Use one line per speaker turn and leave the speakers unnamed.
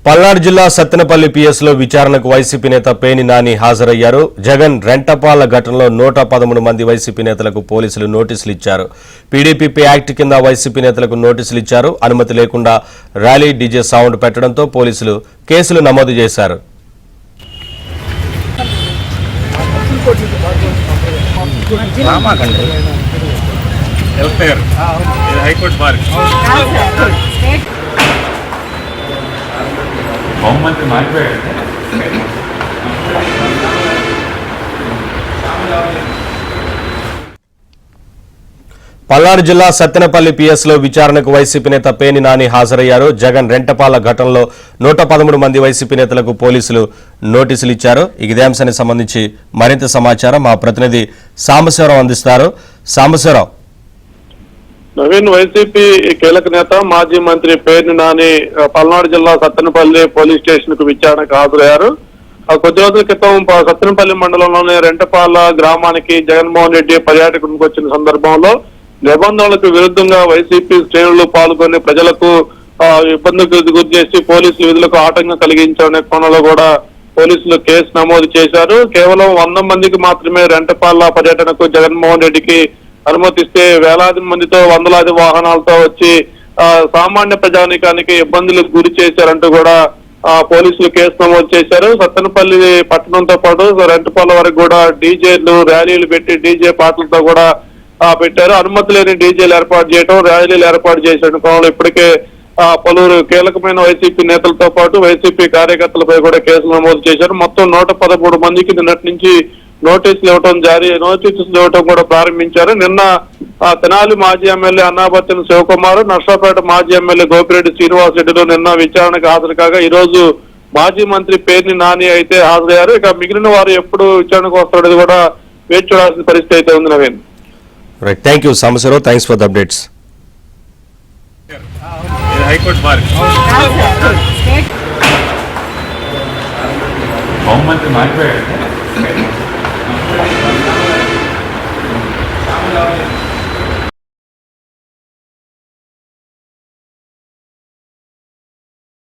పల్నాడు జిల్లా సత్తెనపల్లి పిఎస్లో విచారణకు వైసీపీ నేత పేర్ని నాని హాజరయ్యారు. జగన్ రెంటపాల ఘటనలో 113 మంది వైసీపీ నేతలకు పోలీసులు నోటీసులు ఇచ్చారు. పీడీపీ యాక్ట్ కింద వైసీపీ నేతలకు నోటీసులు ఇచ్చారు. అనుమతి లేకుండా ర్యాలీ డీజే సౌండ్ పెట్టడంతో పోలీసులు కేసులు నమోదు చేశారు.
హోంమంత్రి మారిపోయాడు.
పల్నాడు జిల్లా సత్తెనపల్లి పిఎస్లో విచారణకు వైసీపీ నేత పేర్ని నాని హాజరయ్యారు. జగన్ రెంటపాల ఘటనలో 113 మంది వైసీపీ నేతలకు పోలీసులు నోటీసులు ఇచ్చారు. ఇదే అంశానికి సంబంధించి మరింత సమాచారం మా ప్రతినిధి సాంబశివరావు అందిస్తారు. సాంబశివరావు.
నవీన్, వైసీపీ కీలక నేత మాజీ మంత్రి పేర్ని నాని పల్నాడు జిల్లా సత్తెనపల్లి పోలీస్ స్టేషన్ కు విచారణకు హాజరయ్యారు. కొద్ది రోజుల క్రితం సత్తెనపల్లి మండలంలోని రెంటపాల గ్రామానికి జగన్మోహన్ రెడ్డి పర్యాటకునికి వచ్చిన సందర్భంలో నిబంధనలకు విరుద్ధంగా వైసీపీ శ్రేణులు పాల్గొని ప్రజలకు ఇబ్బందులకు గురి చేసి పోలీసులు విధులకు ఆటంకం కలిగించాలనే కోణంలో కూడా పోలీసులు కేసు నమోదు చేశారు. కేవలం 100 మందికి మాత్రమే రెంటపాల పర్యటనకు జగన్మోహన్ రెడ్డికి అనుమతిస్తే వేలాది మందితో వందలాది వాహనాలతో వచ్చి సామాన్య ప్రజానీకానికి ఇబ్బందులకు గురి చేశారంటూ కూడా పోలీసులు కేసు నమోదు చేశారు. సత్తెనపల్లి పట్టణంతో పాటు రెంటపాల వరకు కూడా డీజేలు ర్యాలీలు పెట్టి డీజే పాటలతో కూడా పెట్టారు. అనుమతి లేని డీజేలు ఏర్పాటు చేయడం, ర్యాలీలు ఏర్పాటు చేసిన క్రమంలో ఇప్పటికే పలువురు కీలకమైన వైసీపీ నేతలతో పాటు వైసీపీ కార్యకర్తలపై కూడా కేసులు నమోదు చేశారు. మొత్తం 113 మందికి నిన్నటి నుంచి నోటీసులు ఇవ్వడం కూడా ప్రారంభించారు. నిన్న తెనాలి మాజీ ఎమ్మెల్యే అన్నాబత్తిన శివకుమార్, నర్సాపేట మాజీ ఎమ్మెల్యే గోపిరెడ్డి శ్రీనివాస్ రెడ్డిలు నిన్న విచారణకు హాజరు కాగా ఈ రోజు మాజీ మంత్రి పేర్ని నాని అయితే హాజరయ్యారు. ఇక మిగిలిన వారు ఎప్పుడు విచారణకు వస్తారనేది కూడా వేచి చూడాల్సిన పరిస్థితి అయితే ఉంది. Naveen.
Right, thank you Sambasivarao. Thanks for the updates.
హోంమంత్రి మారిపోయాడు.